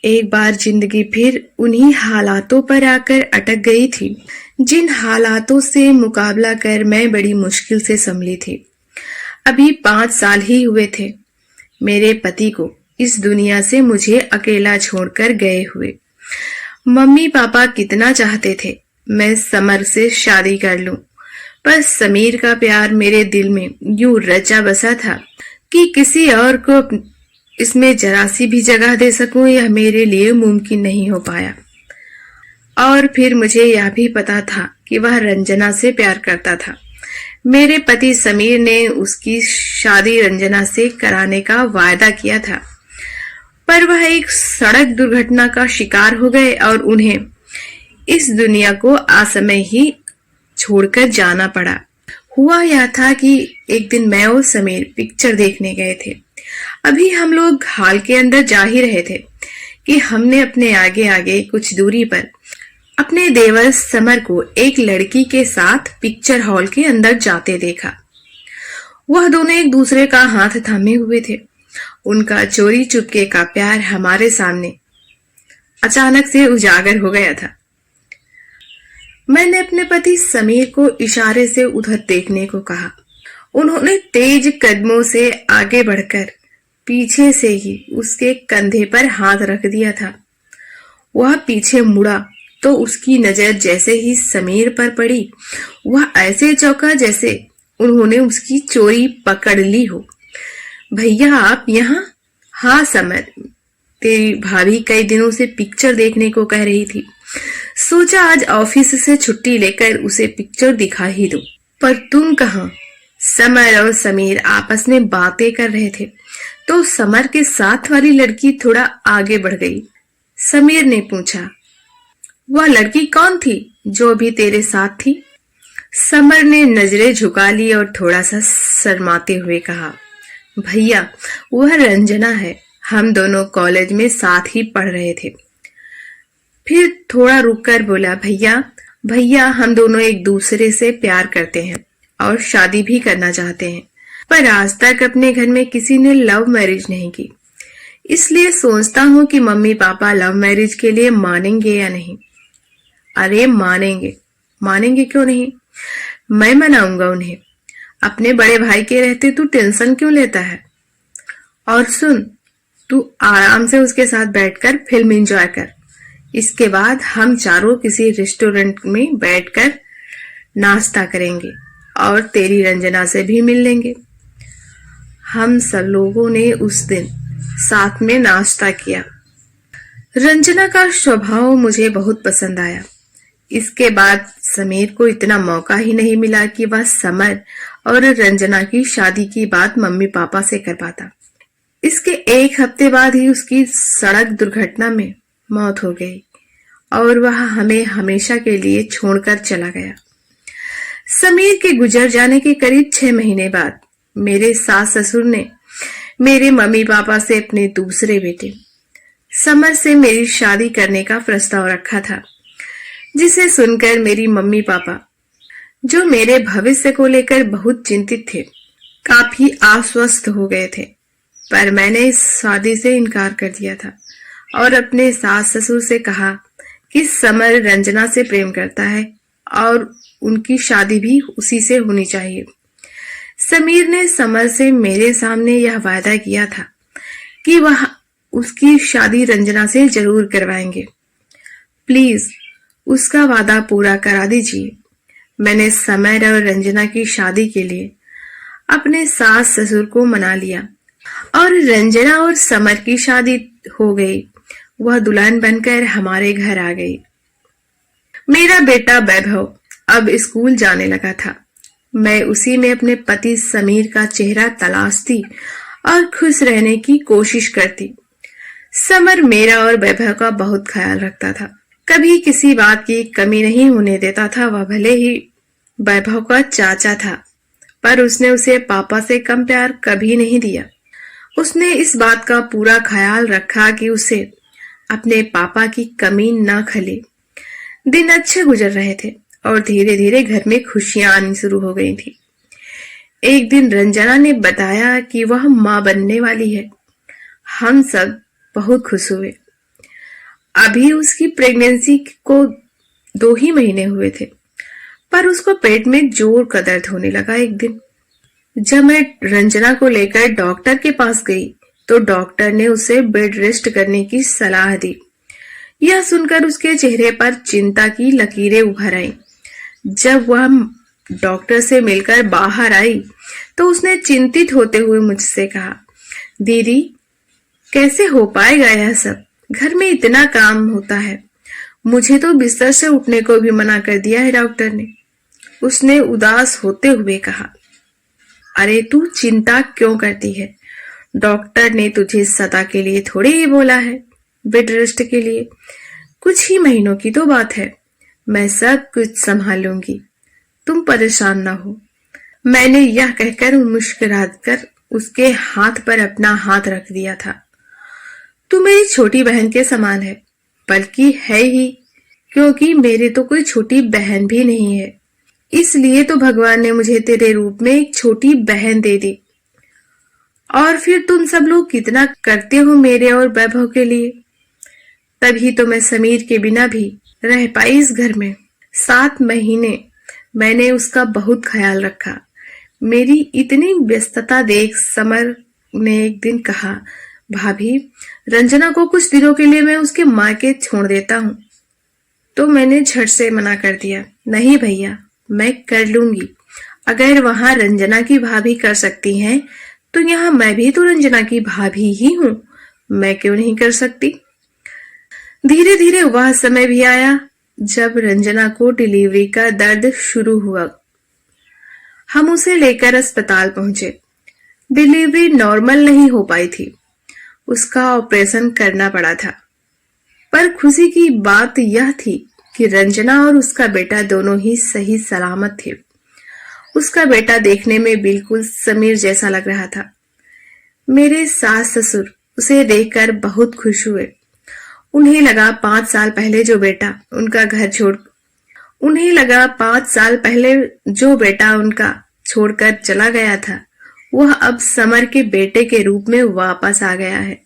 एक बार जिंदगी फिर उन्हीं हालातों पर आकर अटक गई थी जिन हालातों से मुकाबला कर मैं बड़ी मुश्किल से संभली थी। अभी 5 साल ही हुए थे मेरे पति को इस दुनिया से मुझे अकेला छोड़कर गए हुए। मम्मी पापा कितना चाहते थे मैं समर से शादी कर लूं, पर समीर का प्यार मेरे दिल में यूं रचा बसा था कि किसी और को इसमें जरा सी भी जगह दे सकूं यह मेरे लिए मुमकिन नहीं हो पाया। और फिर मुझे यह भी पता था कि वह रंजना से प्यार करता था। मेरे पति समीर ने उसकी शादी रंजना से कराने का वायदा किया था, पर वह एक सड़क दुर्घटना का शिकार हो गए और उन्हें इस दुनिया को असमय ही छोड़कर जाना पड़ा। हुआ यह था कि एक दिन मैं और समीर पिक्चर देखने गए थे। अभी हम लोग हॉल के अंदर जा ही रहे थे कि हमने अपने आगे आगे कुछ दूरी पर अपने देवर समर को एक लड़की के साथ पिक्चर हॉल के अंदर जाते देखा। वह दोनों एक दूसरे का हाथ थामे हुए थे। उनका चोरी चुपके का प्यार हमारे सामने अचानक से उजागर हो गया था। मैंने अपने पति समीर को इशारे से उधर देखने को कहा। उन्होंने तेज कदमों से आगे बढ़कर पीछे से ही उसके कंधे पर हाथ रख दिया था। वह पीछे मुड़ा तो उसकी नजर जैसे ही समीर पर पड़ी, वह ऐसे चौंका जैसे उन्होंने उसकी चोरी पकड़ ली हो। भैया आप यहाँ? हाँ समर, तेरी भाभी कई दिनों से पिक्चर देखने को कह रही थी, सोचा आज ऑफिस से छुट्टी लेकर उसे पिक्चर दिखा ही दूं। पर तुम कहाँ? समर और समीर आपस में बातें कर रहे थे तो समर के साथ वाली लड़की थोड़ा आगे बढ़ गई। समीर ने पूछा, वह लड़की कौन थी जो अभी तेरे साथ थी? समर ने नजरें झुका ली और थोड़ा सा शर्माते हुए कहा, भैया वह रंजना है, हम दोनों कॉलेज में साथ ही पढ़ रहे थे। फिर थोड़ा रुककर बोला, भैया हम दोनों एक दूसरे से प्यार करते हैं और शादी भी करना चाहते हैं, पर आज तक अपने घर में किसी ने लव मैरिज नहीं की, इसलिए सोचता हूँ कि मम्मी पापा लव मैरिज के लिए मानेंगे या नहीं। अरे मानेंगे क्यों नहीं, मैं मनाऊंगा उन्हें। अपने बड़े भाई के रहते तू टेंशन क्यों लेता है? और सुन, तू आराम से उसके साथ बैठकर फिल्म एंजॉय कर। इसके बाद हम चारों किसी रेस्टोरेंट में बैठकर नाश्ता करेंगे और तेरी रंजना से भी मिल लेंगे। हम सब लोगों ने उस दिन साथ में नाश्ता किया। रंजना का स्वभाव मुझे बहुत पसंद आया। इसके बाद समीर को इतना मौका ही नहीं मिला कि वह समर और रंजना की शादी की बात मम्मी पापा से कर पाता। इसके एक हफ्ते बाद ही उसकी सड़क दुर्घटना में मौत हो गई और वह हमें हमेशा के लिए छोड़कर चला गया। समीर के गुजर जाने के करीब 6 महीने बाद मेरे सास ससुर ने मेरे मम्मी पापा से अपने दूसरे बेटे समर से मेरी शादी करने का प्रस्ताव रखा था, जिसे सुनकर मेरी मम्मी पापा, जो मेरे भविष्य को लेकर बहुत चिंतित थे, काफी आश्वस्त हो गए थे। पर मैंने इस शादी से इनकार कर दिया था और अपने सास ससुर से कहा कि समर रंजना से प्रेम करता है और उनकी शादी भी उसी से होनी चाहिए। समीर ने समर से मेरे सामने यह वादा किया था कि वह उसकी शादी रंजना से जरूर करवाएंगे। प्लीज उसका वादा पूरा करा दीजिए। मैंने समर और रंजना की शादी के लिए अपने सास ससुर को मना लिया और रंजना और समर की शादी हो गई। वह दुल्हन बनकर हमारे घर आ गई। मेरा बेटा वैभव अब स्कूल जाने लगा था। मैं उसी में अपने पति समीर का चेहरा तलाशती और खुश रहने की कोशिश करती। समर मेरा और वैभव का बहुत ख्याल रखता था, कभी किसी बात की कमी नहीं होने देता था। वह भले ही वैभव का चाचा था, पर उसने उसे पापा से कम प्यार कभी नहीं दिया। उसने इस बात का पूरा ख्याल रखा कि उसे अपने पापा की कमी न खले। दिन अच्छे गुजर रहे थे और धीरे धीरे घर में खुशियां आनी शुरू हो गई थी। एक दिन रंजना ने बताया कि वह मां बनने वाली है। हम सब बहुत खुश हुए। अभी उसकी प्रेगनेंसी को 2 ही महीने हुए थे, पर उसको पेट में जोर का दर्द होने लगा एक दिन। जब मैं रंजना को लेकर डॉक्टर के पास गई तो डॉक्टर ने उसे बेड रेस्ट करने की सलाह दी। यह सुनकर उसके चेहरे पर चिंता की लकीरें उभर आईं। जब वह डॉक्टर से मिलकर बाहर आई तो उसने चिंतित होते हुए मुझसे कहा, दीदी कैसे हो पाएगा यह सब? घर में इतना काम होता है। मुझे तो बिस्तर से उठने को भी मना कर दिया है डॉक्टर ने। उसने उदास होते हुए कहा, अरे तू चिंता क्यों करती है? डॉक्टर ने तुझे सदा के लिए थोड़े ही बोला है, बेड रेस्ट के लिए। कुछ ही महीनों की तो बात है। मैं सब कुछ संभाल लूंगी, तुम परेशान ना हो। मैंने यह कहकर मुस्कुराकर उसके हाथ पर अपना हाथ रख दिया था। तू मेरी छोटी बहन के समान है, बल्कि है ही, क्योंकि मेरे तो कोई छोटी बहन भी नहीं है। इसलिए तो भगवान ने मुझे तेरे रूप में एक छोटी बहन दे दी। और फिर तुम सब लोग कितना करते हो मेरे और वैभव के लिए। तभी तो मैं समीर के बिना भी रह पाई इस घर में। 7 महीने मैंने उसका बहुत ख्याल रखा। मेरी इतनी व्यस्तता देख समर ने एक दिन कहा, भाभी रंजना को कुछ दिनों के लिए मैं उसके मायके छोड़ देता हूँ। तो मैंने झट से मना कर दिया, नहीं भैया, मैं कर लूंगी। अगर वहां रंजना की भाभी कर सकती हैं तो यहाँ मैं भी तो रंजना की भाभी ही हूँ, मैं क्यों नहीं कर सकती। धीरे धीरे वह समय भी आया जब रंजना को डिलीवरी का दर्द शुरू हुआ। हम उसे लेकर अस्पताल पहुंचे। डिलीवरी नॉर्मल नहीं हो पाई थी, उसका ऑपरेशन करना पड़ा था। पर खुशी की बात यह थी कि रंजना और उसका बेटा दोनों ही सही सलामत थे। उसका बेटा देखने में बिल्कुल समीर जैसा लग रहा था। मेरे सास ससुर उसे देखकर बहुत खुश हुए। उन्हें लगा 5 साल पहले जो बेटा उनका छोड़कर चला गया था, वह अब समर के बेटे के रूप में वापस आ गया है।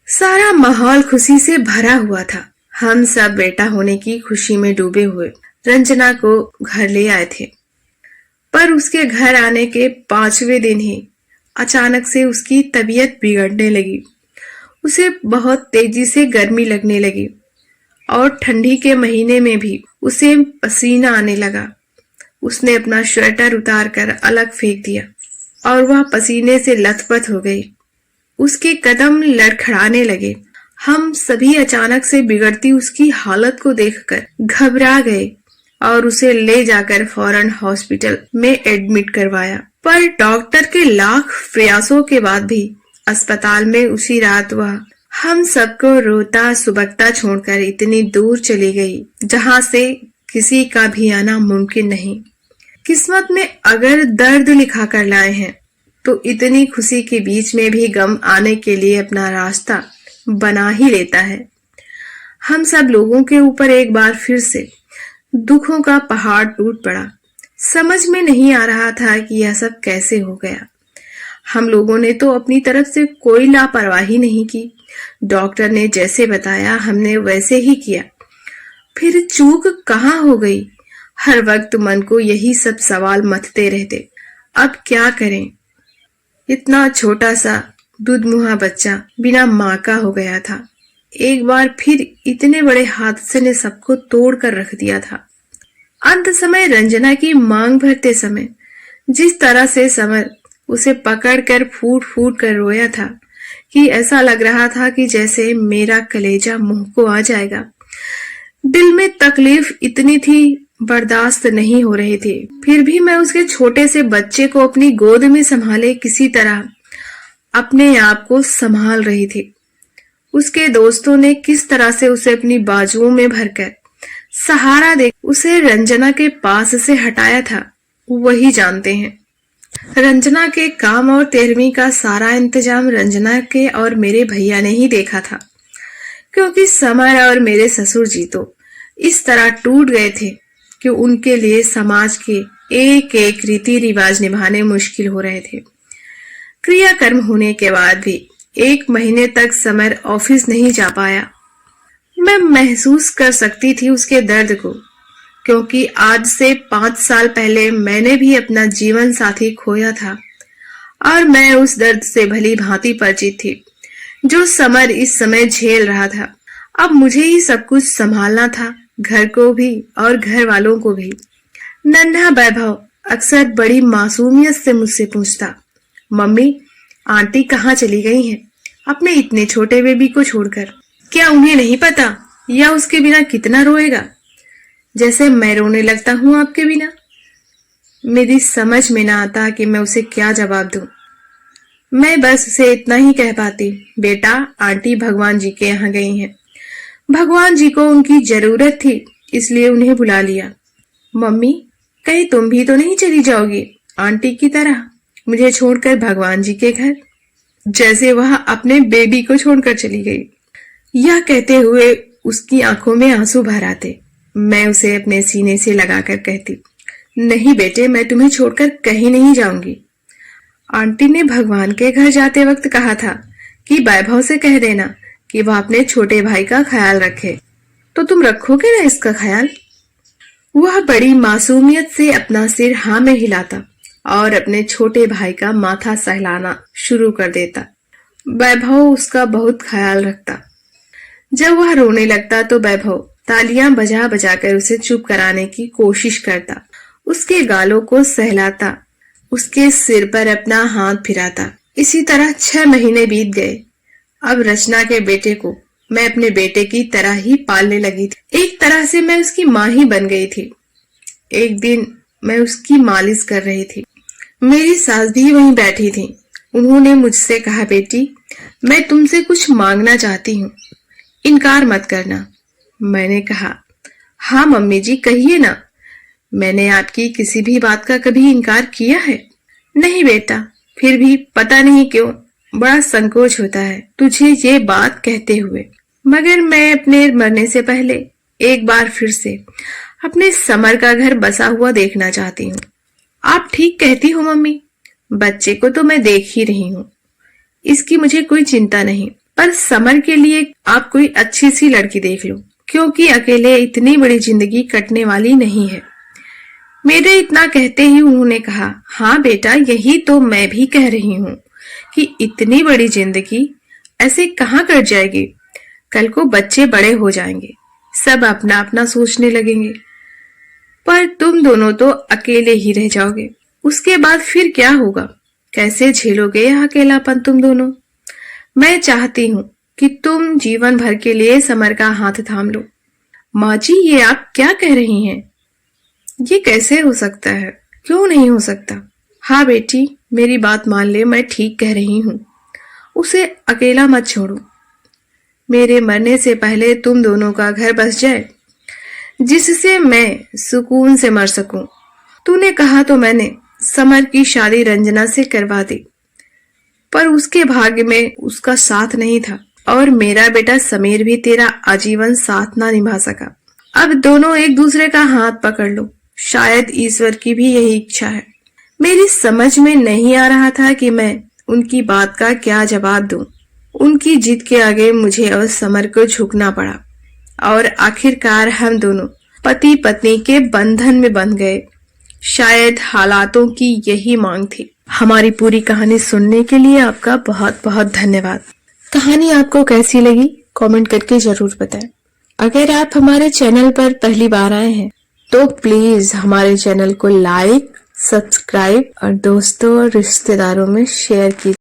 सारा माहौल खुशी से भरा हुआ था। हम सब बेटा होने की खुशी में डूबे हुए रंजना को घर ले आए थे। पर उसके घर आने के 5वें दिन ही अचानक से उसकी तबीयत बिगड़ने लगी। उसे बहुत तेजी से गर्मी लगने लगी और ठंडी के महीने में भी उसे पसीना आने लगा। उसने अपना स्वेटर उतारकर अलग फेंक दिया और वह पसीने से लथपथ हो गई। उसके कदम लड़खड़ाने लगे। हम सभी अचानक से बिगड़ती उसकी हालत को देखकर घबरा गए और उसे ले जाकर फौरन हॉस्पिटल में एडमिट करवाया। पर डॉक्टर के लाख प्रयासों के बाद भी अस्पताल में उसी रात वह हम सबको रोता सुबकता छोड़कर इतनी दूर चली गई जहां से किसी का भी आना मुमकिन नहीं। किस्मत में अगर दर्द लिखा कर लाए हैं तो इतनी खुशी के बीच में भी गम आने के लिए अपना रास्ता बना ही लेता है। हम सब लोगों के ऊपर एक बार फिर से दुखों का पहाड़ टूट पड़ा। समझ में नहीं आ रहा था कि यह सब कैसे हो गया। हम लोगों ने तो अपनी तरफ से कोई लापरवाही नहीं की। डॉक्टर ने जैसे बताया हमने वैसे ही किया। फिर चूक कहाँ हो गई? हर वक्त मन को यही सब सवाल मथते रहते। अब क्या करें? इतना छोटा सा दूधमुहा बच्चा बिना माँ का हो गया था। एक बार फिर इतने बड़े हादसे ने सबको तोड़ कर रख दिया था। अंत समय रंजना की मांग भरते समय जिस तरह से समर उसे पकड़कर फूट फूट कर रोया था कि ऐसा लग रहा था कि जैसे मेरा कलेजा मुंह को आ जाएगा। दिल में तकलीफ इतनी थी, बर्दाश्त नहीं हो रही थी। फिर भी मैं उसके छोटे से बच्चे को अपनी गोद में संभाले किसी तरह अपने आप को संभाल रही थी। उसके दोस्तों ने किस तरह से उसे अपनी बाजुओं में भरकर सहारा दे उसे रंजना के पास से हटाया था, वही जानते हैं। रंजना के काम और 13वीं का सारा इंतजाम रंजना के और मेरे भैया ने ही देखा था, क्योंकि समर और मेरे ससुर जी तो इस तरह टूट गए थे कि उनके लिए समाज के एक एक रीति रिवाज निभाने मुश्किल हो रहे थे। क्रियाकर्म होने के बाद भी 1 महीने तक समर ऑफिस नहीं जा पाया। मैं महसूस कर सकती थी उसके दर्द को, क्योंकि आज से 5 साल पहले मैंने भी अपना जीवन साथी खोया था और मैं उस दर्द से भली भांति परिचित थी जो समर इस समय झेल रहा था। अब मुझे ही सब कुछ संभालना था, घर को भी और घर वालों को भी। नन्हा वैभव अक्सर बड़ी मासूमियत से मुझसे पूछता, मम्मी आंटी कहाँ चली गई हैं अपने इतने छोटे बेबी को छोड़कर? क्या उन्हें नहीं पता या उसके बिना कितना रोएगा, जैसे मैं रोने लगता हूँ आपके बिना? मेरी समझ में ना आता कि मैं उसे क्या जवाब दूं। मैं बस उसे इतना ही कह पाती, बेटा आंटी भगवान जी के यहाँ गई हैं। भगवान जी को उनकी जरूरत थी इसलिए उन्हें बुला लिया। मम्मी कहीं तुम भी तो नहीं चली जाओगी आंटी की तरह मुझे छोड़कर भगवान जी के घर, जैसे वह अपने बेबी को छोड़कर चली गई। यह कहते हुए उसकी आंखों में आंसू भर आते। मैं उसे अपने सीने से लगाकर कहती, नहीं बेटे मैं तुम्हें छोड़कर कहीं नहीं जाऊंगी। आंटी ने भगवान के घर जाते वक्त कहा था कि वैभव से कह देना कि वह अपने छोटे भाई का ख्याल रखे। तो तुम रखोगे ना इसका ख्याल? वह बड़ी मासूमियत से अपना सिर हाँ में हिलाता और अपने छोटे भाई का माथा सहलाना शुरू कर देता। वैभव उसका बहुत ख्याल रखता। जब वह रोने लगता तो वैभव तालियां बजा बजाकर उसे चुप कराने की कोशिश करता, उसके गालों को सहलाता, उसके सिर पर अपना हाथ फिराता। इसी तरह 6 महीने बीत गए। अब रचना के बेटे को मैं अपने बेटे की तरह ही पालने लगी थी। एक तरह से मैं उसकी माँ ही बन गई थी। एक दिन मैं उसकी मालिश कर रही थी। मेरी सास भी वहीं बैठी थी। उन्होंने मुझसे कहा, बेटी मैं तुमसे कुछ मांगना चाहती हूँ, इनकार मत करना। मैंने कहा, हाँ मम्मी जी कहिए ना, मैंने आपकी किसी भी बात का कभी इनकार किया है? नहीं बेटा, फिर भी पता नहीं क्यों बड़ा संकोच होता है तुझे ये बात कहते हुए, मगर मैं अपने मरने से पहले एक बार फिर से अपने समर का घर बसा हुआ देखना चाहती हूँ। आप ठीक कहती हो मम्मी, बच्चे को तो मैं देख ही रही हूँ, इसकी मुझे कोई चिंता नहीं, पर समर के लिए आप कोई अच्छी सी लड़की देख लो, क्योंकि अकेले इतनी बड़ी जिंदगी कटने वाली नहीं है। मेरे इतना कहते ही उन्होंने कहा, हाँ बेटा यही तो मैं भी कह रही हूँ कि इतनी बड़ी जिंदगी ऐसे कहाँ कट जाएगी। कल को बच्चे बड़े हो जाएंगे, सब अपना अपना सोचने लगेंगे, पर तुम दोनों तो अकेले ही रह जाओगे। उसके बाद फिर क्या होगा? कैसे झेलोगे यह अकेलापन तुम दोनों? मैं चाहती हूँ कि तुम जीवन भर के लिए समर का हाथ थाम लो। माँ जी ये आप क्या कह रही हैं? ये कैसे हो सकता है? क्यों नहीं हो सकता? हाँ बेटी मेरी बात मान ले, मैं ठीक कह रही हूँ, उसे अकेला मत छोड़ो। मेरे मरने से पहले तुम दोनों का घर बस जाए, जिससे मैं सुकून से मर सकूं। तूने कहा तो मैंने समर की शादी रंजना से करवा दी, पर उसके भाग्य में उसका साथ नहीं था और मेरा बेटा समीर भी तेरा आजीवन साथ ना निभा सका। अब दोनों एक दूसरे का हाथ पकड़ लो, शायद ईश्वर की भी यही इच्छा है। मेरी समझ में नहीं आ रहा था कि मैं उनकी बात का क्या जवाब दूं। उनकी जिद के आगे मुझे और समर को झुकना पड़ा और आखिरकार हम दोनों पति पत्नी के बंधन में बंध गए। शायद हालातों की यही मांग थी। हमारी पूरी कहानी सुनने के लिए आपका बहुत बहुत धन्यवाद। कहानी आपको कैसी लगी कमेंट करके जरूर बताएं। अगर आप हमारे चैनल पर पहली बार आए हैं तो प्लीज हमारे चैनल को लाइक, सब्सक्राइब और दोस्तों और रिश्तेदारों में शेयर कीजिए।